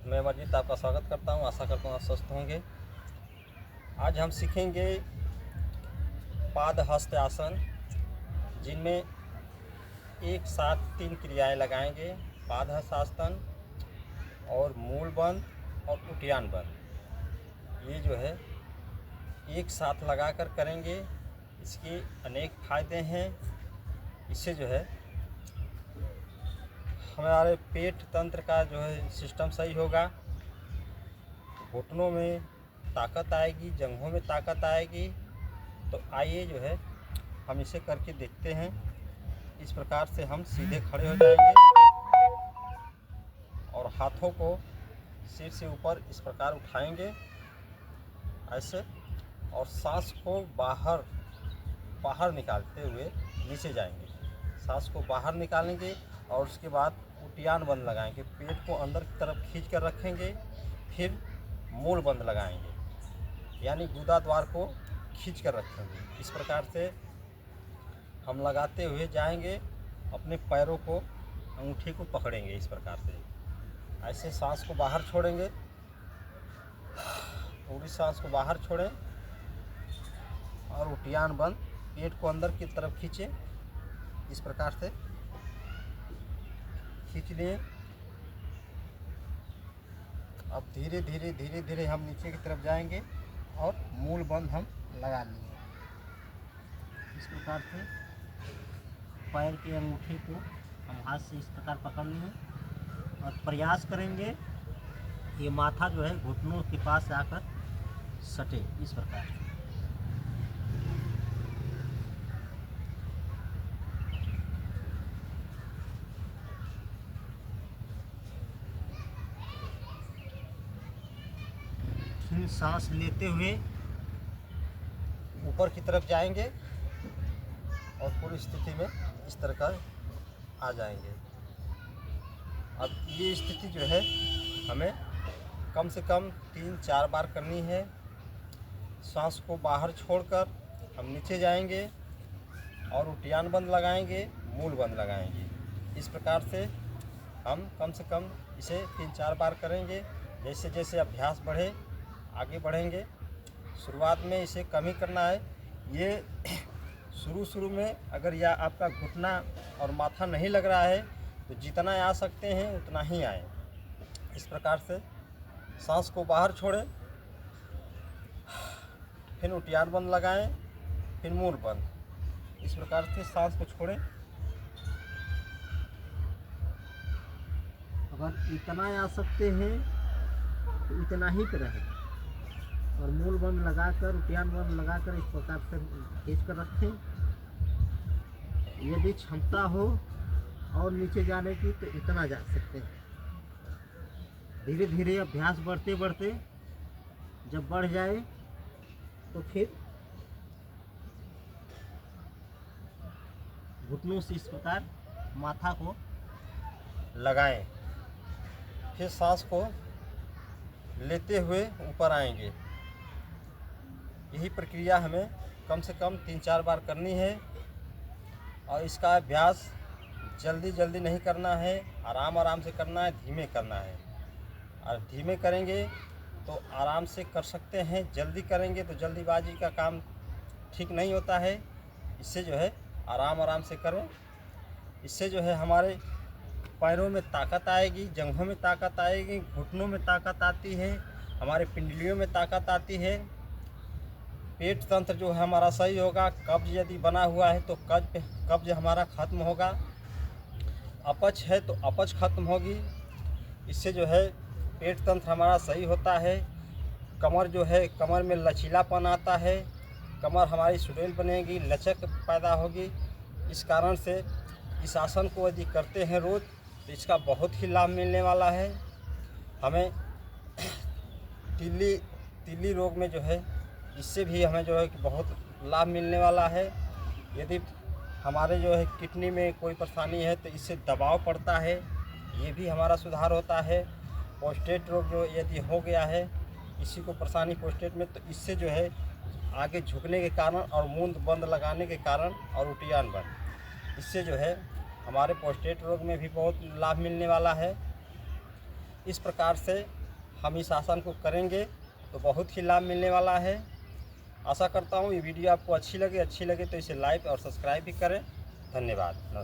मैं अमरजीत आपका स्वागत करता हूं। आशा करता हूं आप स्वस्थ होंगे। आज हम सीखेंगे पाद हस्त आसन, जिनमें एक साथ 3 क्रियाएं लगाएंगे। पाद हस्त आसन और मूल बंध और उटियान बंध, ये जो है एक साथ लगाकर करेंगे। इसके अनेक फायदे हैं। इससे जो है हमारे पेट तंत्र का जो है सिस्टम सही होगा, घुटनों में ताकत आएगी, जंघों में ताकत आएगी। तो आइए जो है हम इसे करके देखते हैं। इस प्रकार से हम सीधे खड़े हो जाएंगे और हाथों को सिर से ऊपर इस प्रकार उठाएंगे ऐसे, और सांस को बाहर निकालते हुए नीचे जाएंगे। सांस को बाहर निकालेंगे और उसके बाद उटियान बंद लगाएंगे। पेट को अंदर की तरफ खींच कर रखेंगे, फिर मूल बंद लगाएंगे, यानी गुदा द्वार को खींच कर रखेंगे। इस प्रकार से हम लगाते हुए जाएंगे। अपने पैरों को, अंगूठी को पकड़ेंगे इस प्रकार से, ऐसे सांस को बाहर छोड़ेंगे। पूरी सांस को बाहर छोड़ें और उटियान बंद, पेट को अंदर की तरफ खींचें। इस प्रकार से खींच लिए। अब धीरे धीरे हम नीचे की तरफ जाएंगे और मूल बंद हम लगा लिए। इस प्रकार से पैर की अंगूठी को हम हाथ से इस प्रकार पकड़ लिए और प्रयास करेंगे ये माथा जो है घुटनों के पास आकर सटे। इस प्रकार से फिर सांस लेते हुए ऊपर की तरफ जाएंगे और पूरी स्थिति में इस तरह का आ जाएंगे। अब ये स्थिति जो है हमें कम से कम 3-4 बार करनी है। सांस को बाहर छोड़कर हम नीचे जाएंगे और उटियान बंद लगाएंगे, मूल बंद लगाएंगे। इस प्रकार से हम कम से कम इसे 3-4 बार करेंगे। जैसे जैसे अभ्यास बढ़े आगे बढ़ेंगे। शुरुआत में इसे कम ही करना है। ये शुरू में अगर या आपका घुटना और माथा नहीं लग रहा है तो जितना आ सकते हैं उतना ही आए। इस प्रकार से सांस को बाहर छोड़ें, फिर उटियान बंद लगाएं, फिर मूल बंद। इस प्रकार से सांस को छोड़ें। अगर इतना आ सकते हैं तो इतना ही पे रहें और मूल बंद लगाकर, उटियान बंद लगाकर इस प्रकार से खींच कर रखें। यदि क्षमता हो और नीचे जाने की तो इतना जा सकते हैं। धीरे धीरे अभ्यास बढ़ते बढ़ते जब बढ़ जाए तो फिर घुटनों से इस प्रकार माथा को लगाएं। फिर सांस को लेते हुए ऊपर आएंगे। यही प्रक्रिया हमें कम से कम 3-4 बार करनी है और इसका अभ्यास जल्दी नहीं करना है, आराम से करना है, धीमे करना है। और धीमे करेंगे तो आराम से कर सकते हैं, जल्दी करेंगे तो जल्दीबाजी का काम ठीक नहीं होता है। इससे जो है आराम से करें। इससे जो है हमारे पैरों में ताकत आएगी, जंघों में ताकत आएगी, घुटनों में ताकत आती है, हमारे पिंडलियों में ताकत आती है। पेट तंत्र जो है हमारा सही होगा। कब्ज यदि बना हुआ है तो कब्ज हमारा खत्म होगा। अपच है तो अपच खत्म होगी। इससे जो है पेट तंत्र हमारा सही होता है। कमर जो है, कमर में लचीलापन आता है, कमर हमारी सुडौल बनेगी, लचक पैदा होगी। इस कारण से इस आसन को यदि करते हैं रोज़ तो इसका बहुत ही लाभ मिलने वाला है। हमें तिल्ली रोग में जो है इससे भी हमें जो है कि बहुत लाभ मिलने वाला है। यदि हमारे जो है किडनी में कोई परेशानी है तो इससे दबाव पड़ता है, ये भी हमारा सुधार होता है। प्रोस्टेट रोग जो यदि हो गया है किसी को परेशानी प्रोस्टेट में, तो इससे जो है आगे झुकने के कारण और मूंद बंद लगाने के कारण और उटियान बंद, इससे जो है हमारे प्रोस्टेट रोग में भी बहुत लाभ मिलने वाला है। इस प्रकार से हम इस आसन को करेंगे तो बहुत ही लाभ मिलने वाला है। आशा करता हूँ ये वीडियो आपको अच्छी लगे तो इसे लाइक और सब्सक्राइब भी करें। धन्यवाद। नमस्कार।